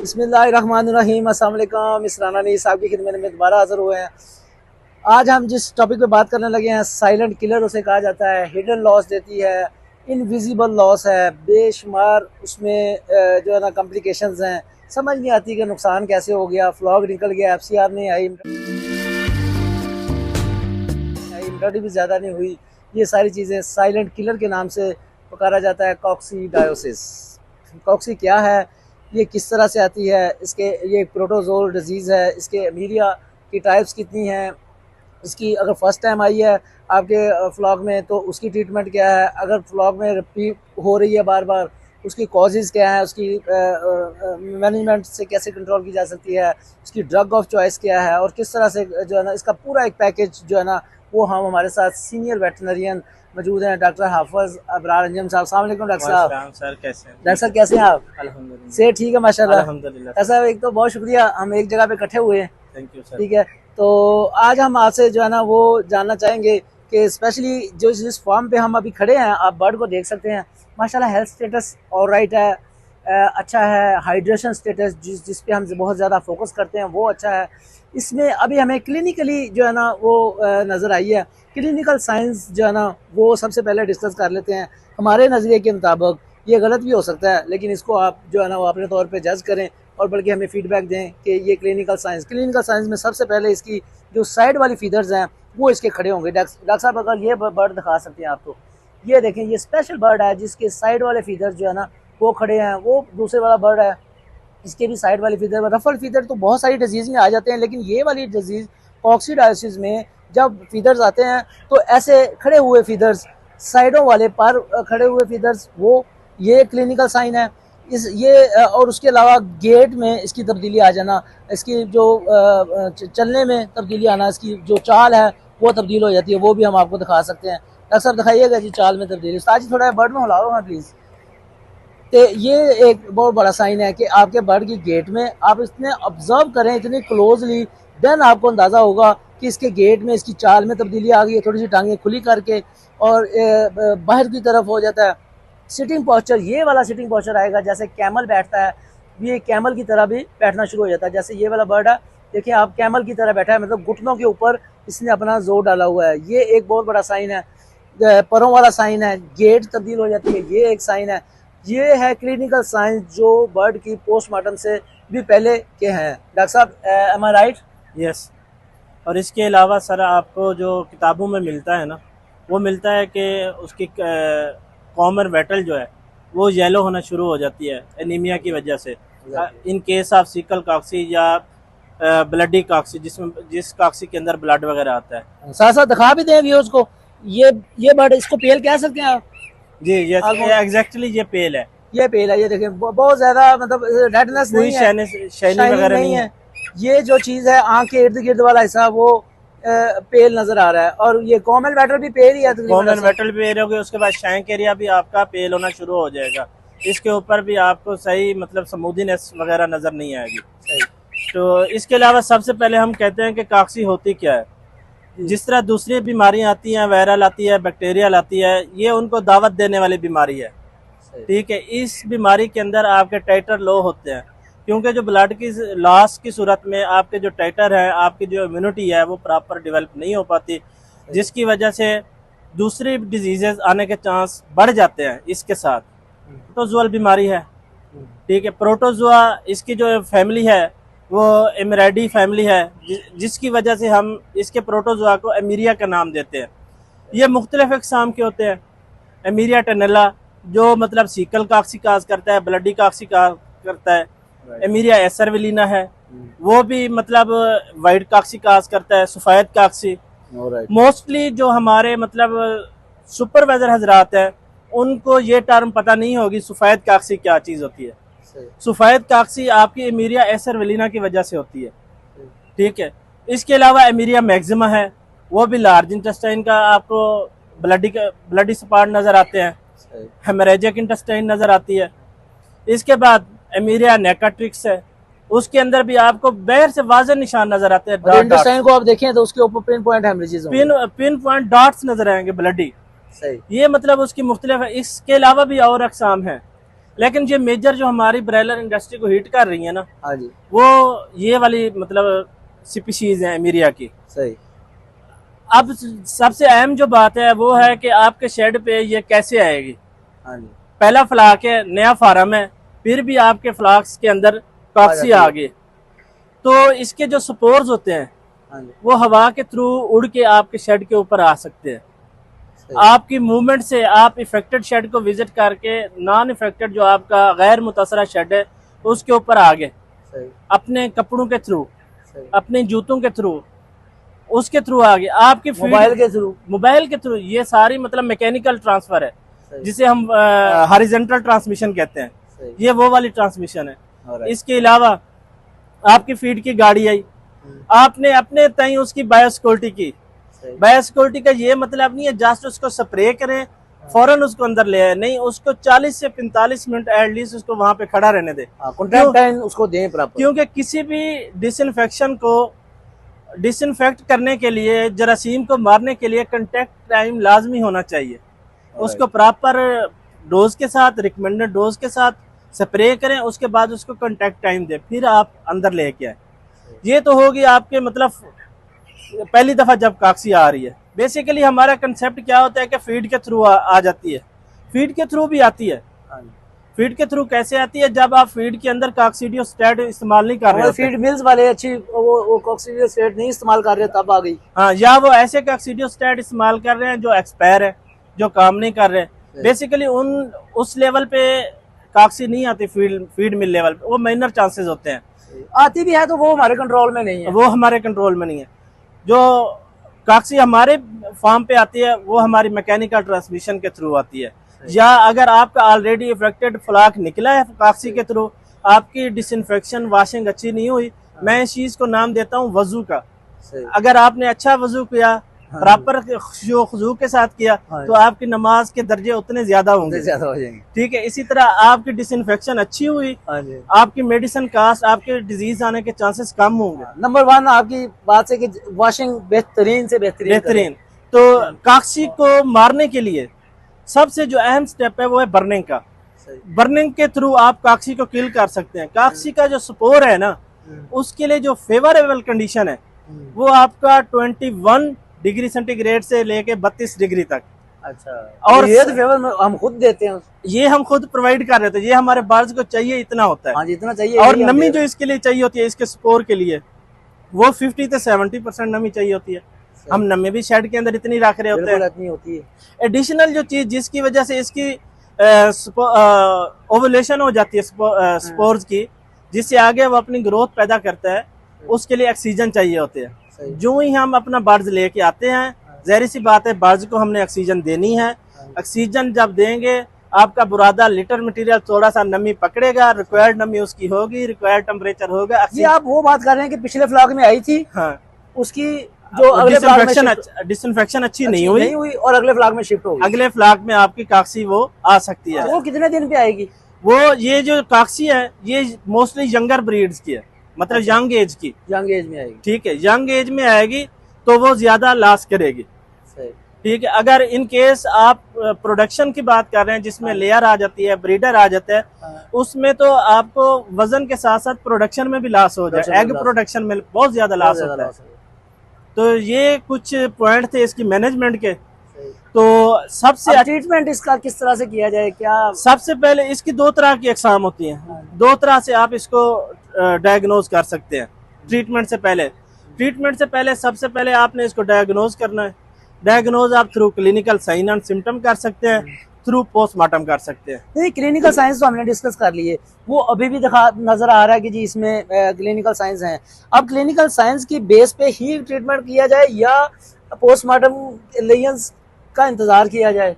बिस्मिल्लाहिर्रहमानिर्रहीम, अस्सलाम वालेकुम। इस राना नी साहब की खिदमत में दोबारा हाज़िर हुए हैं। आज हम जिस टॉपिक पे बात करने लगे हैं, साइलेंट किलर उसे कहा जाता है। हिडन लॉस देती है, इनविजिबल लॉस है, बेशुमार उसमें जो है ना कॉम्प्लिकेशंस हैं। समझ नहीं आती कि नुकसान कैसे हो गया, फ्लॉग निकल गया, FCR नहीं आई, इम्यूनिटी भी ज़्यादा नहीं हुई। ये सारी चीज़ें साइलेंट किलर के नाम से पुकारा जाता है। कॉक्सीडायोसिस, कॉक्सी क्या है, ये किस तरह से आती है, इसके ये प्रोटोजोल डिजीज़ है। इसके मीडिया की टाइप्स कितनी हैं, इसकी अगर फर्स्ट टाइम आई है आपके फ्लॉग में तो उसकी ट्रीटमेंट क्या है, अगर फ्लॉग में रिपीट हो रही है बार बार उसकी कॉजेज़ क्या है, उसकी मैनेजमेंट से कैसे कंट्रोल की जा सकती है, उसकी ड्रग ऑफ चॉइस क्या है, और किस तरह से जो है ना इसका पूरा एक पैकेज जो है ना वो हम हमारे साथ सीनियर वेटनरियन मौजूद हैं, डॉक्टर हाफिज अबरार अंजम साहब। अस्सलाम वालेकुम डॉक्टर साहब। सर कैसे हैं? डॉक्टर साहब कैसे हैं आप? अल्हम्दुलिल्लाह से ठीक है माशाल्लाह। अल्हम्दुलिल्लाह डॉक्टर साहब एक तो बहुत शुक्रिया, हम एक जगह पे इकट्ठे हुए हैं। Thank you sir. ठीक है, तो आज हम आपसे जो है ना वो जानना चाहेंगे कि स्पेशली जो जिस फॉर्म पे हम अभी खड़े हैं, आप बर्ड को देख सकते हैं माशाल्लाह, हेल्थ स्टेटस ऑलराइट है, अच्छा है। हाइड्रेशन स्टेटस जिस पे हम बहुत ज़्यादा फोकस करते हैं वो अच्छा है। इसमें अभी हमें क्लिनिकली जो है ना वो नज़र आई है। क्लिनिकल साइंस जो है ना वो सबसे पहले डिस्कस कर लेते हैं। हमारे नज़रिए के मुताबिक ये गलत भी हो सकता है, लेकिन इसको आप जो है ना वो अपने तौर पे जज करें और बल्कि हमें फीडबैक दें कि ये क्लिनिकल साइंस में सबसे पहले इसकी जो साइड वाली फीदर्स हैं वो इसके खड़े होंगे। डॉक्टर साहब अगर ये बर्ड दिखा सकते हैं आपको, ये देखें, ये स्पेशल बर्ड है जिसके साइड वाले फीदर्स जो है ना वो खड़े हैं। वो दूसरे वाला बर्ड है, इसके भी साइड वाली फीदर, रफल फीदर तो बहुत सारी डिजीज़ में आ जाते हैं, लेकिन ये वाली डिजीज़ कॉक्सीडायोसिस में जब फीदर्स आते हैं तो ऐसे खड़े हुए फीदर्स, साइडों वाले पर खड़े हुए फीदर्स, वो ये क्लिनिकल साइन है। इस ये और उसके अलावा गेट में इसकी तब्दीली आ जाना, इसकी जो चलने में तब्दीली आना, इसकी जो चाल है वो तब्दील हो जाती है, वो भी हम आपको दिखा सकते हैं। डॉक्टर साहब दिखाइएगा जी चाल में तब्दीली। उस्ताद जी थोड़ा बर्ड में हिलाओ हाँ प्लीज़। तो ये एक बहुत बड़ा साइन है कि आपके बर्ड की गेट में आप इतने ऑब्जर्व करें, इतनी क्लोजली, देन आपको अंदाज़ा होगा कि इसके गेट में इसकी चाल में तब्दीली आ गई है। थोड़ी सी टांगें खुली करके और बाहर की तरफ हो जाता है। सिटिंग पोस्चर, ये वाला सिटिंग पोस्चर आएगा जैसे कैमल बैठता है, ये कैमल की तरह भी बैठना शुरू हो जाता है। जैसे ये वाला बर्ड है, देखिए आप, कैमल की तरह बैठा है, मतलब घुटनों के ऊपर इसने अपना जोर डाला हुआ है। ये एक बहुत बड़ा साइन है। परों वाला साइन है, गेट तब्दील हो जाती है, ये एक साइन है। ये है क्लिनिकल साइंस जो बर्ड की पोस्टमार्टम से भी पहले के हैं। डॉक्टर साहब, एम आई राइट? यस। और इसके अलावा सर आपको जो किताबों में मिलता है ना, वो मिलता है कि उसकी कॉमन वेटल जो है वो येलो होना शुरू हो जाती है एनीमिया की वजह से। इन केस ऑफ सिकल कॉक्सी या ब्लडी कॉक्सी, जिस कॉक्सी के अंदर ब्लड वगैरह आता है। साथ साथ दिखा भी दें व्यूअर्स को, ये बर्ड, इसको पेल कह सकते हैं आप? जी यस, एग्जैक्टली ये पेल है। ये पेल है, ये देखें बहुत ज्यादा, मतलब रेडनेस नहीं है, शाइनिंग वगैरह नहीं है। ये जो चीज है आंख के इर्द गिर्द वाला हिस्सा वो पेल नजर आ रहा है, और ये कॉमन वेटल भी पेल ही है। कॉमन वेटल भी पेल होगी, उसके बाद शैंक एरिया भी आपका पेल होना शुरू हो जाएगा। इसके ऊपर भी आपको सही मतलब स्मूदीनेस वगैरह नजर नहीं आएगी। तो इसके अलावा सबसे पहले हम कहते हैं कि कॉक्सी होती क्या है। जिस तरह दूसरी बीमारियां आती हैं, वायरल आती है, बैक्टीरियल आती है, ये उनको दावत देने वाली बीमारी है। ठीक है, इस बीमारी के अंदर आपके टाइटर लो होते हैं, क्योंकि जो ब्लड की लॉस की सूरत में आपके जो टाइटर है, आपकी जो इम्यूनिटी है वो प्रॉपर डेवलप नहीं हो पाती, जिसकी वजह से दूसरी डिजीजेज आने के चांस बढ़ जाते हैं। इसके साथ प्रोटोजुअल बीमारी है। ठीक है, प्रोटोजुआ इसकी जो फैमिली है वो एमिराइडी फैमिली है, जिसकी वजह से हम इसके प्रोटोजुआ को एमीरिया का नाम देते हैं। ये मुख्तलिफ इकसाम के होते हैं। एमीरिया टेनेला जो मतलब सीकल कॉक्सी काज करता है, ब्लडी कॉक्सी काज करता है। एमीरिया एसरविलीना है, वो भी मतलब वाइट कॉक्सी काज करता है, सफ़ेद कॉक्सी। मोस्टली जो हमारे मतलब सुपरवाइजर हजरात हैं उनको ये टर्म पता नहीं होगी सफ़ेद कॉक्सी क्या चीज़ होती है। सफ़ेद कॉक्सी आपकी एमीरिया एसरविलीना की वजह से होती है। ठीक है, इसके अलावा एमीरिया मैक्सिमा है, वो भी लार्ज इंटेस्टाइन का आपको ब्लडी स्पॉट नज़र आते हैं, हेमरेजिक इंटेस्टाइन नज़र आती है। इसके बाद एमीरिया नेकाट्रिक्स है, उसके अंदर भी आपको बाहर से वाज़ेह निशान नजर आते हैं। इंटेस्टाइन को आप देखें तो उसके ऊपर पिन पॉइंट हेमरेजेस होंगे, पिन पॉइंट डॉट्स नजर आएंगे ब्लडी। सही, ये मतलब उसकी मुख्तलिफ है। इसके अलावा भी और अकसाम है, लेकिन ये मेजर जो हमारी ब्रायलर इंडस्ट्री को हिट कर रही है ना, हाँ जी, वो ये वाली मतलब स्पीशीज है एमीरिया की। सही। अब सबसे अहम जो बात है वो है कि आपके शेड पे ये कैसे आएगी। हाँ जी, पहला फ्लाक है, नया फार्म है, फिर भी आपके फ्लाक्स के अंदर कॉक्सी आ गई, तो इसके जो स्पोर्स होते हैं हाँ जी, वो हवा के थ्रू उड़ के आपके शेड के ऊपर आ सकते हैं। सही, आपकी मूवमेंट से आप इफेक्टेड शेड को विजिट करके नॉन इफेक्टेड जो आपका गैर मुतासरा शेड है उसके ऊपर आ गए, सही, अपने कपड़ों के थ्रू, सही। अपने जूतों के थ्रू, उसके थ्रू आ गए, आपकी मोबाइल के थ्रू, मोबाइल के थ्रू। ये सारी मतलब मैकेनिकल ट्रांसफर है सही, जिसे हम हॉरिजॉन्टल ट्रांसमिशन कहते हैं, सही। ये वो वाली ट्रांसमिशन है। Alright. इसके अलावा आपकी फीड की गाड़ी आई, आपने अपने तय उसकी बायोसिक्योरिटी की। सही, बायोसिक्योरिटी का ये मतलब नहीं है जस्ट उसको स्प्रे करें फौरन उसको अंदर ले आए, नहीं, उसको 40 से 45 मिनट एटलीस्ट उसको वहां पे खड़ा रहने दे। कॉन्टैक्ट टाइम उसको दें प्रॉपर, क्योंकि किसी भी डिसइंफेक्शन को डिसइंफेक्ट करने के लिए, जरासीम को मारने के लिए कंटेक्ट टाइम लाजमी होना चाहिए। उसको प्रॉपर डोज के साथ, रिकमेंडेड डोज के साथ स्प्रे करें, उसके बाद उसको कंटेक्ट टाइम दें, फिर आप अंदर लेके आए। ये तो होगी आपके मतलब पहली दफा जब काक्सी आ रही है। बेसिकली हमारा कंसेप्ट क्या होता है कि फीड के थ्रू आ जाती है, फीड के थ्रू भी आती है। फीड के थ्रू कैसे आती है? जब आप फीड के अंदर कॉक्सीडियोस्टेट इस्तेमाल नहीं कर रहे होते, फीड मिल्स वाले अच्छी वो कॉक्सीडियोस्टेट नहीं इस्तेमाल कर रहे तब आ गई। हाँ, या वो ऐसे कॉक्सीडियोस्टेट इस्तेमाल कर रहे हैं जो एक्सपायर है, जो काम नहीं कर रहे। बेसिकली उस लेवल पे कॉक्सी नहीं आती, फीड मिल लेवल पे वो माइनर चांसेस होते हैं। आती भी है तो वो हमारे कंट्रोल में नहीं है, वो हमारे कंट्रोल में नहीं है। जो कॉक्सी हमारे फार्म पे आती है वो हमारी मैकेनिकल ट्रांसमिशन के थ्रू आती है, या अगर आपका ऑलरेडी इफेक्टेड फ्लाक निकला है कॉक्सी के थ्रू, आपकी डिसइंफेक्शन वाशिंग अच्छी नहीं हुई, मैं इस चीज को नाम देता हूँ वजू का। अगर आपने अच्छा वजू किया, प्रॉपर खुशू के साथ किया, तो आपकी नमाज के दर्जे उतने ज्यादा होंगे, ज्यादा हो जाएंगे। ठीक है। इसी तरह आपकी डिसइंफेक्शन अच्छी हुई, आपकी मेडिसिन कास्ट, आपके डिजीज आने के चांसेस कम होंगे। नंबर 1 आपकी बात है कि वॉशिंग बेहतरीन से बेहतरीन। तो कॉक्सी को मारने के लिए सबसे जो अहम स्टेप है वो है बर्निंग का। बर्निंग के थ्रू आप कॉक्सी को किल कर सकते हैं। कॉक्सी का जो स्पोर है ना, उसके लिए जो फेवरेबल कंडीशन है वो आपका 21 डिग्री सेंटीग्रेड से लेके 32 डिग्री तक। अच्छा, और ये तो फेवर हम खुद देते हैं, ये हम खुद प्रोवाइड कर रहे थे, ये हमारे बर्ड्स को चाहिए इतना होता है। हाँ, जितना चाहिए। और नमी जो इसके लिए चाहिए होती है, इसके स्पोर के लिए वो 50 से 70% नमी चाहिए होती है। हम नमी भी शेड के अंदर इतनी रख रहे होते हैं। एडिशनल जो चीज जिसकी वजह से इसकी ओवुलेशन हो जाती है स्पोर्स की, जिससे आगे वो अपनी ग्रोथ पैदा करता है, उसके लिए ऑक्सीजन चाहिए होते हैं। जो ही हम अपना बर्ड्स लेके आते हैं, जहरी सी बात है बर्ड्स को हमने ऑक्सीजन देनी है। ऑक्सीजन जब देंगे, आपका बुरादा लिटर मटेरियल थोड़ा सा नमी पकड़ेगा, रिक्वायर्ड नमी उसकी होगी, रिक्वायर्ड टेम्परेचर होगा। ये आप वो बात कर रहे हैं कि पिछले फ्लॉग में आई थी, हाँ, उसकी जो डिसइंफेक्शन अच्छी नहीं हुई और अगले फ्लॉग में शिफ्ट होगी। अगले फ्लॉग में आपकी कॉक्सी वो आ सकती है। वो कितने दिन पे आएगी? वो ये जो कॉक्सी है ये मोस्टली यंगर ब्रीड्स की है, मतलब यंग एज की, यंग एज में आएगी। ठीक है, यंग एज में आएगी तो वो ज्यादा लास्ट करेगी, ठीक है। अगर इन केस आप प्रोडक्शन की बात कर रहे हैं जिसमें लेयर आ जाती है, ब्रीडर आ जाता है, उसमें तो आपको वजन के साथ साथ प्रोडक्शन में भी लॉस हो जाए, एग प्रोडक्शन में बहुत ज्यादा लॉस होता है। तो ये कुछ पॉइंट थे इसकी मैनेजमेंट के। तो सबसे ट्रीटमेंट इसका किस तरह से किया जाए? क्या सबसे पहले इसकी 2 तरह की एग्जाम होती हैं, 2 तरह से आप इसको डायग्नोज कर सकते हैं। ट्रीटमेंट से पहले सबसे पहले आपने इसको डायग्नोज करना है। डायग्नोज आप through clinical sign and symptom कर सकते हैं, थ्रू पोस्टमार्टम कर सकते हैं। नहीं, क्लिनिकल साइंस तो हमने डिस्कस कर लिए, वो अभी भी नजर आ रहा है कि जी इसमें क्लिनिकल साइंस है। अब क्लिनिकल साइंस की बेस पे ही ट्रीटमेंट किया जाए या पोस्टमार्टम लीजन्स का इंतजार किया जाए?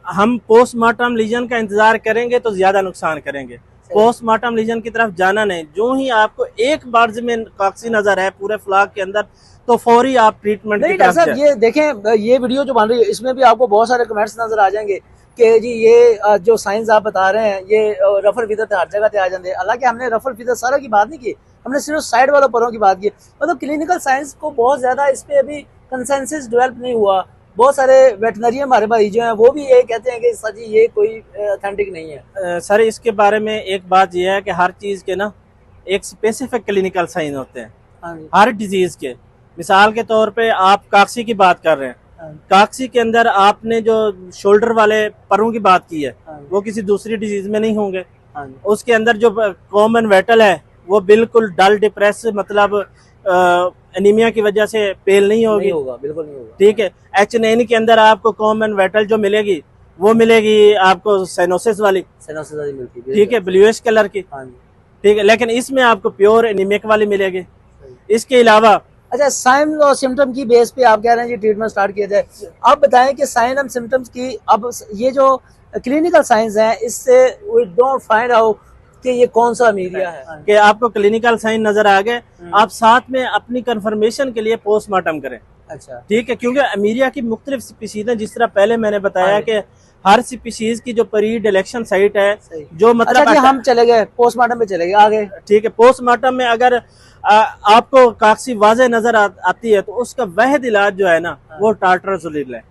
हम पोस्टमार्टम लीजन का इंतजार करेंगे तो ज्यादा नुकसान करेंगे। पोस्टमार्टम लीजन की तरफ जाना नहीं। जो ही आपको एक बार में कॉक्सी नजर है पूरे फ्लॉक के अंदर, तो फौरी आप ट्रीटमेंट की तरफ जाएं। ये देखें, ये वीडियो जो बन रही है इसमें भी आपको बहुत सारे कमेंट्स नजर आ जाएंगे कि जी ये जो साइंस आप बता रहे हैं ये रफल फिदर हर जगह पे आ जाते हैं। हालांकि हमने रफल फिदर सारा की बात नहीं की, हमने सिर्फ साइड वालों परों की बात की। मतलब क्लिनिकल साइंस को बहुत ज्यादा इस पे अभी कंसेंसस डेवलप नहीं हुआ। बहुत सारे वेटनरी हमारे भाई जो हैं वो भी ये कहते हैं कि सर जी ये कोई ऑथेंटिक नहीं है। सर इसके बारे में एक बात यह है कि हर चीज़ के ना एक स्पेसिफिक क्लिनिकल साइन होते हैं हाँ जी, हर डिजीज के। मिसाल के तौर पे आप काकसी की बात कर रहे हैं, हाँ जी, काकसी के अंदर आपने जो शोल्डर वाले परों की बात की है हाँ जी, वो किसी दूसरी डिजीज में नहीं होंगे। हाँ जी, उसके अंदर जो कॉमन वेटल है वो बिल्कुल डल डिप्रेस, मतलब एनीमिया की वजह से पेल नहीं होगी। नहीं होगा, बिल्कुल नहीं होगा। ठीक है। H9 के अंदर आपको कॉमन वेटल जो मिलेगी वो मिलेगी आपको साइनोसिस वाली, सेनोसिस वाली मिलती है, ठीक है, ब्लूइश कलर की, हाँ जी, ठीक है। लेकिन इसमें आपको प्योर एनीमिक वाली मिलेगी। सही। इसके अलावा अच्छा, साइन और सिम्टम की बेस पे आप कह रहे हैं जी ट्रीटमेंट स्टार्ट किया जाए। आप बताएं कि साइन एंड सिम्टम्स की, अब ये जो क्लिनिकल साइंस हैं इससे वी डोंट फाइंड आउट कि ये कौन सा मीडिया है। कि आपको क्लिनिकल साइन नजर आ गए, आप साथ में अपनी कंफर्मेशन के लिए पोस्टमार्टम करें, अच्छा, ठीक है। क्योंकि अमीरिया की मुख्तलिफ स्पीशीज हैं, जिस तरह पहले मैंने बताया कि हर स्पीशीज की जो प्री डिलेक्शन साइट है, सही। जो मतलब अच्छा जी, हम चले गए पोस्टमार्टम पे, चले गए आगे, ठीक है। पोस्टमार्टम में अगर आपको काकसी वाजे नजर आती है तो उसका वहद इलाज जो है ना वो टार्ट्राजोलिल है,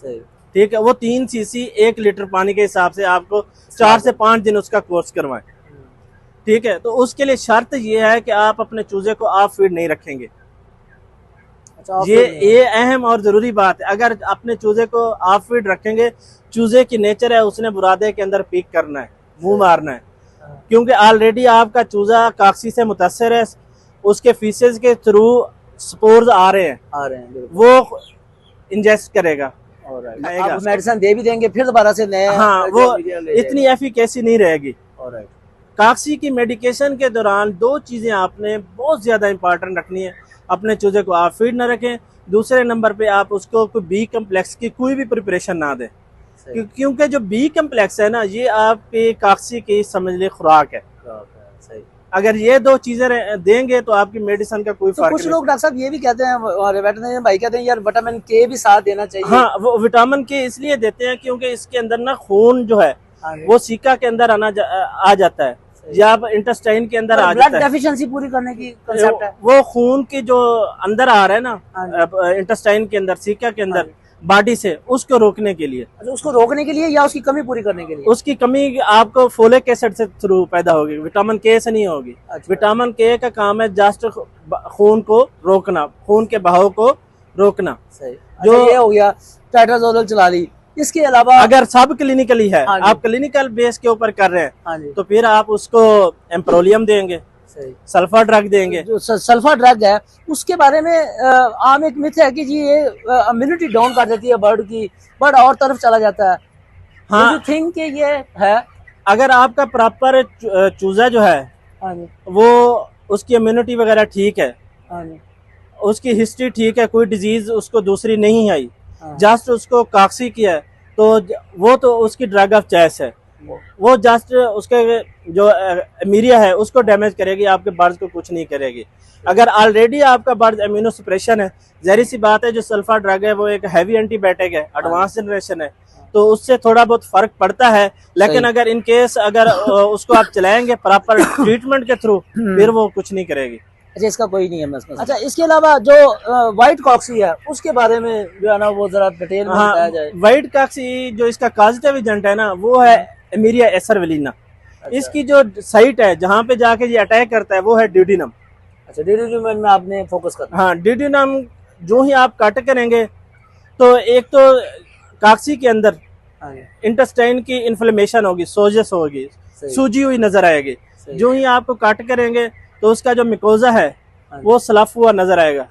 सही, ठीक है। वो 3 सीसी 1 लीटर पानी के हिसाब से आपको 4 से 5 दिन उसका कोर्स करवाएं, ठीक है। तो उसके लिए शर्त ये है कि आप अपने चूजे को आप फीड नहीं रखेंगे। अच्छा, ये अहम और जरूरी बात है। अगर अपने चूजे को आप फीड रखेंगे, चूजे की नेचर है उसने बुरादे के अंदर पीक करना है, मुंह मारना है, क्योंकि ऑलरेडी आपका चूजा काकसी से मुतासर है, उसके फीसेस के थ्रू स्पोर्स आ रहे हैं, वो इंजेस्ट करेगा, आप मेडिसिन दे भी देंगे फिर दोबारा से नए, हाँ, वो इतनी एफिकेसी नहीं रहेगी। काकसी की मेडिकेशन के दौरान 2 चीजें आपने बहुत ज्यादा इंपॉर्टेंट रखनी है। अपने चूजे को आप फीड ना रखें, दूसरे नंबर पे आप उसको कोई बी कम्प्लेक्स की कोई भी प्रिपरेशन ना दें, क्योंकि जो बी कम्प्लेक्स है ना ये आपकी काकसी की समझ ली खुराक है। सही। अगर ये 2 चीजें देंगे तो आपकी मेडिसिन का कोई तो फर्क कुछ नहीं। लोग डॉक्टर साहब ये भी कहते हैं, और वेटरनरी भाई कहते हैं यार विटामिन के भी साथ देना चाहिए। हाँ, वो विटामिन के इसलिए देते हैं क्योंकि इसके अंदर ना खून जो है वो सीका के अंदर आ जाता है या इंटेस्टाइन के अंदर आ जाता ब्लड है। डेफिशिएंसी पूरी करने की कांसेप्ट है। वो खून की जो अंदर आ रहा है ना इंटेस्टाइन के अंदर, सीका के अंदर, बॉडी से, उसको रोकने के लिए। अच्छा, उसको रोकने के लिए या उसकी कमी पूरी करने के लिए? उसकी कमी आपको फोलिक एसिड से थ्रू पैदा होगी, विटामिन के से नहीं होगी। अच्छा। विटामिन के का काम है जस्ट खून को रोकना, खून के बहाव को रोकना। सही। जो अच्छा, ये हो गया टेट्राजोलल चला ली। इसके अलावा अगर सब क्लिनिकली है, हाँ जी, आप क्लिनिकल बेस के ऊपर कर रहे हैं, हाँ जी, तो फिर आप उसको एम्प्रोलियम देंगे, सही, सल्फर ड्रग देंगे। जो सल्फर ड्रग है उसके बारे में आम एक मिथ है कि जी ये इम्यूनिटी डाउन कर देती है बर्ड की, बर्ड और तरफ चला जाता है। हाँ, थिंक कि ये है? अगर आपका प्रॉपर चूजा जो है हाँ जी, वो उसकी इम्यूनिटी वगैरह ठीक है, हाँ जी, उसकी हिस्ट्री ठीक है, कोई डिजीज उसको दूसरी नहीं आई, हाँ, जस्ट उसको काकसी किया है, तो वो तो उसकी ड्रग ऑफ चॉइस है। वो जस्ट उसके जो मीरिया है उसको डैमेज करेगी, आपके बर्ड्स को कुछ नहीं करेगी। अगर ऑलरेडी आपका बर्ड इम्यूनो सप्रेशन है, जहरी सी बात है, जो सल्फर ड्रग है वो एक हैवी एंटीबायोटिक है, एडवांस जनरेशन है, तो उससे थोड़ा बहुत फर्क पड़ता है। लेकिन अगर इन केस अगर उसको आप चलाएंगे प्रॉपर ट्रीटमेंट के थ्रू, फिर वो कुछ नहीं करेगी। अच्छा, इसका कोई नहीं है। अच्छा, इसके अलावा जो व्हाइट कॉक्सी है उसके बारे में जो है ना वो जरा डिटेल में बताया जाए। व्हाइट कॉक्सी जो इसका काजिटिव एजेंट है ना वो है एमीरिया एसरवेलिना। अच्छा। इसकी जो साइट है जहाँ पे जाके ये अटैक करता है वो है ड्यूडिनम। अच्छा, ड्यूडिनम में आपने फोकस करना। हाँ, ड्यूडिनम जो ही आप कट करेंगे तो एक तो काकसी के अंदर इंटेस्टाइन की इन्फ्लेमेशन होगी, सोजस होगी, सूजी हुई नजर आएगी। जो ही आपको कट करेंगे तो उसका जो मिकोजा है वो स्लफ हुआ नजर आएगा।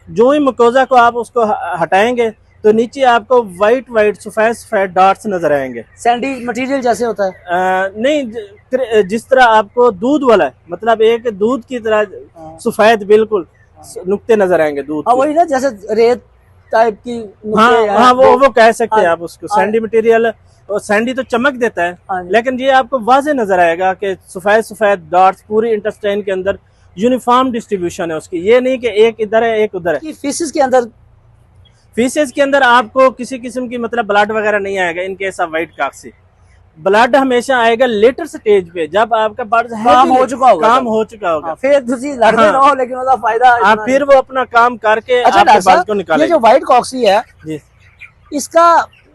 जो ही मिकोजा को आप उसको हटाएंगे तो नीचे आपको व्हाइट सफेद डॉट्स नजर आएंगे। सैंडी मटेरियल जैसे होता है? नहीं, जिस तरह आपको दूध वाला है, मतलब एक दूध की तरह सफेद बिल्कुल नुक्ते नजर आएंगे दूध। हाँ, वही ना, जैसे रेत टाइप की। हाँ, वो कह सकते हैं आप उसको सैंडी मटेरियल। और सैंडी तो चमक देता है, लेकिन ये आपको वाज़े नजर आएगा कि सफेद डॉट्स पूरी इंटेस्टाइन के अंदर यूनिफॉर्म डिस्ट्रीब्यूशन है उसकी। ये नहीं कि एक इधर है एक उधर है। फीसेस के अंदर आपको किसी किस्म की मतलब ब्लड वगैरह नहीं आएगा इन केस ऑफ व्हाइट कॉक्सी। ब्लड हमेशा आएगा लेटर स्टेज पे, जब आपका बर्ड काम हो चुका होगा। फिर लड़ते ना हो, लेकिन उसका फायदा फिर वो अपना काम करके अच्छा, आपके बर्ड को निकालेगा। ये जो व्हाइट कॉक्सी है जी, इसका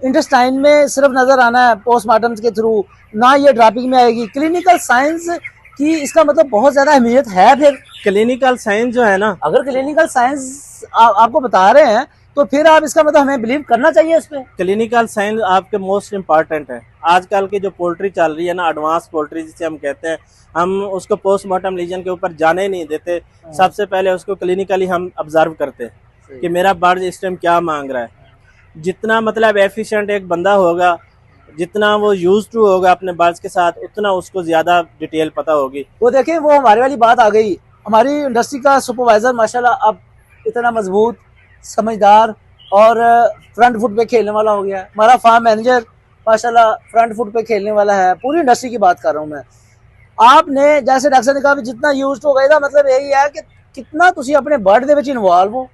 इंटेस्टाइन में सिर्फ नजर आना है पोस्टमार्टम के थ्रू, ना ये ड्रॉपिंग में आएगी। क्लिनिकल साइंस की इसका मतलब बहुत ज्यादा अहमियत है। फिर क्लिनिकल साइंस जो है ना, अगर क्लिनिकल साइंस आपको बता रहे हैं तो फिर आप इसका मतलब हमें बिलीव करना चाहिए इस पे। क्लिनिकल साइंस आपके मोस्ट इम्पॉर्टेंट है। आजकल की जो पोल्ट्री चल रही है ना, एडवांस पोल्ट्री जिसे हम कहते हैं, हम उसको पोस्टमार्टम लीजन के ऊपर जाने नहीं देते। सबसे पहले उसको क्लिनिकली हम ऑब्जर्व करते हैं कि मेरा बर्ड इस टाइम क्या मांग रहा है। जितना मतलब एफिशिएंट एक बंदा होगा, जितना वो यूज टू होगा अपने बर्ड्स के साथ, उतना उसको ज्यादा डिटेल पता होगी। वो देखें, वो हमारे वाली बात आ गई। हमारी इंडस्ट्री का सुपरवाइजर माशाल्लाह अब इतना मजबूत, समझदार और फ्रंट फुट पे खेलने वाला हो गया है। हमारा फार्म मैनेजर माशाल्लाह फ्रंट फुट पे खेलने वाला है। पूरी इंडस्ट्री की बात कर रहा हूँ मैं। आपने जैसे डॉक्टर ने कहा जितना यूज हो गया, मतलब यही है कि कितना तुसी अपने बर्ड दे विच इन्वॉल्व हो।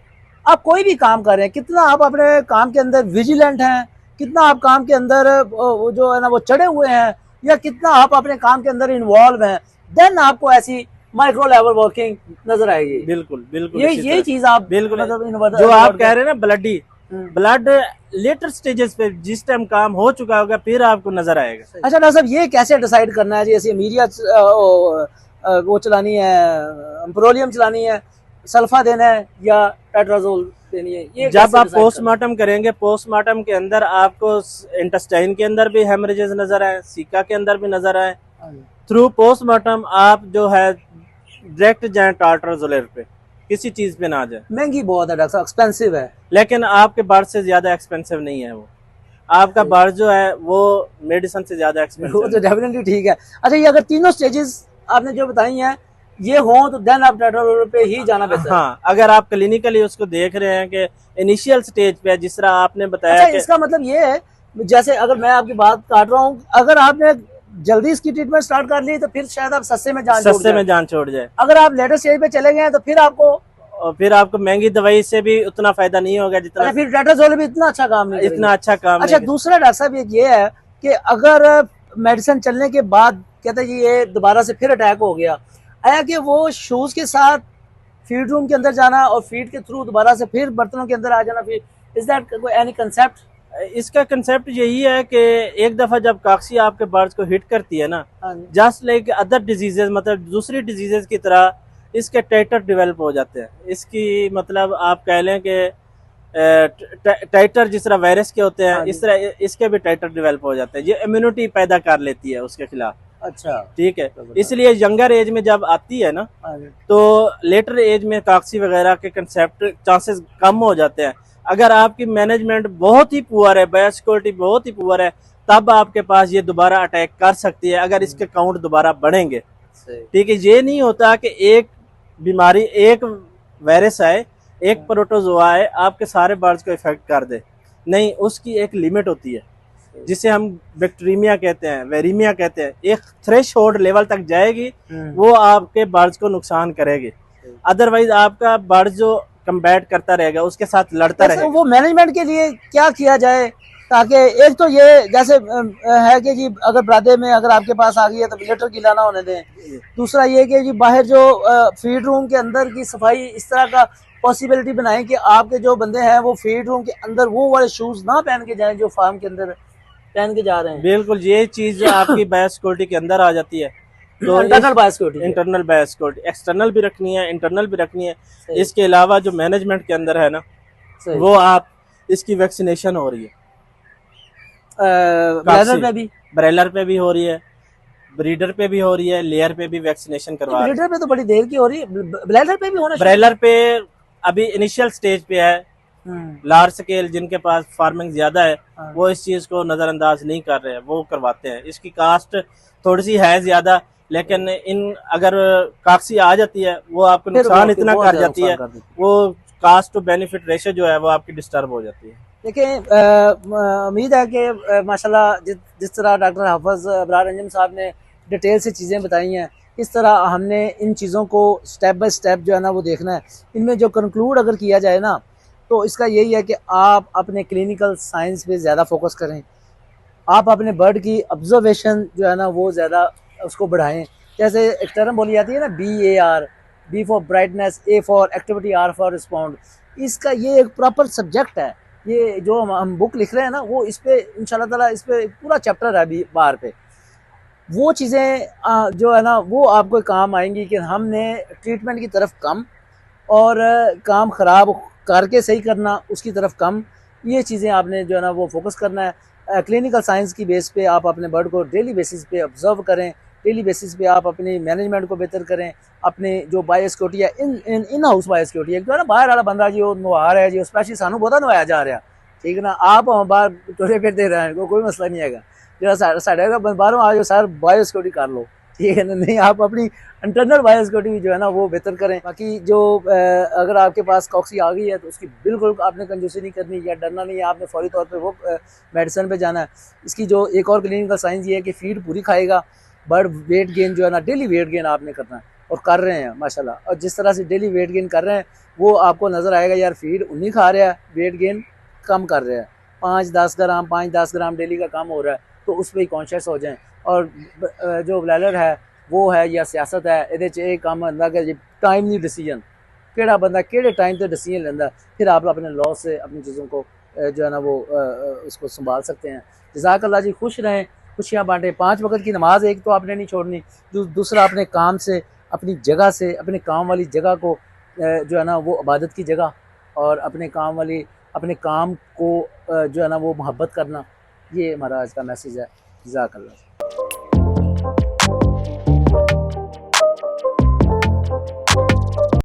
आप कोई भी काम कर रहे हैं, कितना आप अपने काम के अंदर विजिलेंट हैं, कितना आप काम के अंदर जो है ना वो चढ़े हुए हैं, या कितना आप अपने काम के अंदर इन्वॉल्व हैं, देन आपको ऐसी माइक्रो लेवल वर्किंग नजर आएगी। बिल्कुल बिल्कुल ये चीज आप बिल्कुल मतलब जो आप कह रहे हैं ना, ब्लड लेटर स्टेजेस पे जिस टाइम काम हो चुका होगा फिर आपको नजर आएगा। अच्छा डॉक्टर साहब, ये कैसे डिसाइड करना है जी? ऐसी मीडिया वो चलानी है, एम्प्रोलियम चलानी है, सल्फा देना है या टेट्राजोल देनी है? ये जब आप पोस्टमार्टम करेंगे, पोस्टमार्टम के अंदर आपको इंटेस्टाइन के अंदर भी हेमरेजेस नजर आए, सीका के अंदर भी नजर आए। थ्रू पोस्टमार्टम आप जो है डायरेक्ट जाए टार्टराजोलेर पे, किसी चीज पे ना जाए। महंगी बहुत है डॉक्टर साहब, एक्सपेंसिव है। लेकिन आपके बर्ड से ज्यादा एक्सपेंसिव नहीं है वो। आपका बर्ड जो है वो मेडिसिन से ज्यादा एक्सपेंसिव वो तो डेफिनेटली ठीक है। अच्छा, ये अगर तीनों स्टेजेस आपने जो बताई हैं ये हो तो देन आप टेट्राजोलेर पे ही जाना बेहतर है। हाँ, अगर आप क्लिनिकली उसको देख रहे हैं कि इनिशियल स्टेज पे है, जिस तरह आपने बताया। अच्छा, इसका मतलब ये है, जैसे अगर मैं आपकी बात काट रहा हूँ, अगर आपने जल्दी इसकी ट्रीटमेंट स्टार्ट कर ली तो फिर शायद आप सस्ते में जान छोड़ जाए। अगर आप लेटेस्ट स्टेज पे चले गए तो फिर आपको महंगी दवाई से भी उतना फायदा नहीं होगा जितना। फिर टेट्राजोलेर भी इतना अच्छा काम नहीं इतना अच्छा काम। अच्छा, दूसरा डॉक्टर साहब ये है कि अगर मेडिसिन चलने के बाद कहते हैं ये दोबारा से फिर अटैक हो गया, आया कि वो शूज के साथ फीड रूम के अंदर जाना और फीड के थ्रू दोबारा से फिर बर्तनों के अंदर आ जाना, फिर इज दैट एनी कंसेप्ट? इसका कंसेप्ट यही है कि एक दफा जब काक्सी आपके बर्ड्स को हिट करती है ना, जस्ट लाइक अदर डिजीजेज, मतलब दूसरी डिजीजेज की तरह इसके टाइटर डेवलप हो जाते हैं। इसकी मतलब आप कह लें कि टाइटर जिस तरह वायरस के होते हैं, इस तरह इसके भी टाइटर डेवलप हो जाते हैं। ये इम्यूनिटी पैदा कर लेती है उसके खिलाफ। अच्छा, ठीक है। इसलिए यंगर एज में जब आती है ना, तो लेटर एज में काक्सी वगैरह के कंसेप्ट चांसेस कम हो जाते हैं। अगर आपकी मैनेजमेंट बहुत ही पुअर है, बायोसिक्योरिटी बहुत ही पुअर है, तब आपके पास ये दोबारा अटैक कर सकती है अगर इसके काउंट दोबारा बढ़ेंगे। ठीक है, ये नहीं होता कि एक बीमारी, एक वायरस आए, एक प्रोटोजोआ आए, आपके सारे बर्ड्स को इफेक्ट कर दे। नहीं, उसकी एक लिमिट होती है जिसे हम बैक्टीरिया कहते हैं, वेरीमिया कहते हैं। एक थ्रेशोल्ड लेवल तक जाएगी, वो आपके बर्ड्स को नुकसान करेगी। अदरवाइज आपका बर्ड जो कम्बैट करता रहेगा, उसके साथ लड़ता रहेगा। वो मैनेजमेंट के लिए क्या किया जाए ताकि एक तो ये जैसे है कि जी अगर ब्रादे में अगर आपके पास आ गई है तो लेटर गीला ना होने दें। दूसरा ये कि जी बाहर जो फीड रूम के अंदर की सफाई इस तरह का पॉसिबिलिटी बनाएं कि आपके जो बंदे हैं वो फीड रूम के अंदर वो वाले शूज ना पहन के जाएं जो फार्म के अंदर पहन के जा रहे हैं। बिल्कुल, ये चीज आपकी बायोसिक्योरिटी के अंदर आ जाती है। तो इंटरनल बायोसिक्योरिटी एक्सटर्नल भी रखनी है, इंटरनल भी रखनी है। इसके अलावा जो मैनेजमेंट के अंदर है ना, वो आप इसकी वैक्सीनेशन हो रही है। ब्रेलर पे भी हो रही है, ब्रीडर पे भी हो रही है, लेयर पे भी वैक्सीनेशन करवा रहे हैं। ब्रीडर पे तो बड़ी देर की हो रही है, ब्रेलर पे भी होना। ब्रेलर पे अभी इनिशियल स्टेज पे है। लार्ज स्केल जिनके पास फार्मिंग ज्यादा है, वो इस चीज को नजरअंदाज नहीं कर रहे हैं, वो करवाते हैं। इसकी कास्ट थोड़ी सी है ज्यादा, लेकिन इन अगर काक्सी आ जाती है वो आपको नुकसान इतना कर जाती है, वो कास्ट टू बेनिफिट रेशियो जो है वो आपकी डिस्टर्ब हो जाती है। देखिए, उम्मीद है कि माशाल्लाह जिस तरह डॉक्टर हाफिज अबरार अंजुम साहब ने डिटेल से चीज़ें बताई हैं, इस तरह हमने इन चीज़ों को स्टेप बाय स्टेप जो है ना वो देखना है। इनमें जो कंक्लूड अगर किया जाए ना, तो इसका यही है कि आप अपने क्लिनिकल साइंस पे ज़्यादा फोकस करें। आप अपने बर्ड की ऑब्जर्वेशन जो है ना वो ज़्यादा उसको बढ़ाएं। जैसे एक टर्म बोली जाती है ना, BAR, B for brightness, A for activity, R for respond. इसका ये एक प्रॉपर सब्जेक्ट है। ये जो हम बुक लिख रहे हैं ना, वो इस पे इंशाल्लाह ताला इस पे पूरा चैप्टर है अभी बाहर पे। वो चीज़ें जो है ना वो आपको काम आएंगी कि हमने ट्रीटमेंट की तरफ कम और काम ख़राब करके सही करना उसकी तरफ कम, ये चीज़ें आपने जो है ना वो फोकस करना है। क्लिनिकल साइंस की बेस पे आप अपने बर्ड को डेली बेसिस पे ऑब्जर्व करें, डेली बेसिस पे आप अपनी मैनेजमेंट को बेहतर करें, अपने जो बायोसिक्योरिटी है इन हाउस बायोसिक्योरिटी है, जो है ना बाहर वाला बंदा जी वो नवा रहा है जी, स्पेशली सानू बहुत नवाया जा रहा, ठीक है ना, आप बाहर टुरे फिरते रहे कोई मसला नहीं है। जो साढ़े बाहरों आ जाओ सर बायोसिक्योरिटी कर लो, ठीक है ना, नहीं आप अपनी इंटरनल बायोसिक्योरिटी जो है ना वो बेहतर करें। बाकी जो अगर आपके पास कॉक्सी आ गई है तो उसकी बिल्कुल आपने कंजूसी नहीं करनी या डरना नहीं है, आपने फौरी तौर पे वो मेडिसिन पे जाना है। इसकी जो एक और क्लिनिकल साइंस ये है कि फीड पूरी खाएगा, बर्ड वेट गेन जो है ना डेली वेट गेन आपने करना है और कर रहे हैं माशाल्लाह। और जिस तरह से डेली वेट गेन कर रहे हैं वो आपको नज़र आएगा यार फीड उन्हीं खा रहा है, वेट गेन कम कर रहा है, 5-10 ग्राम डेली का कम हो रहा है, तो उस पर ही कॉन्शियस हो जाएं। और जो ब्लैलर है वो है या सियासत है, ये एक काम होंगे कि टाइमली डिसीजन केड़ा बंदा केड़े टाइम पर डिसीजन लेंदा, फिर आप अपने लॉ से अपनी चीज़ों को जो है ना वो उसको संभाल सकते हैं। जज़ाकल्लाह जी, खुश रहें, खुशियाँ बांटें। 5 वक्त की नमाज एक तो आपने नहीं छोड़नी, दूसरा अपने काम से अपनी जगह से अपने काम वाली जगह को जो है ना वो इबादत की जगह और अपने काम वाली अपने काम को जो है ना वो मोहब्बत करना, ये हमारा आज का मैसेज है। जज़ाकल्लाह।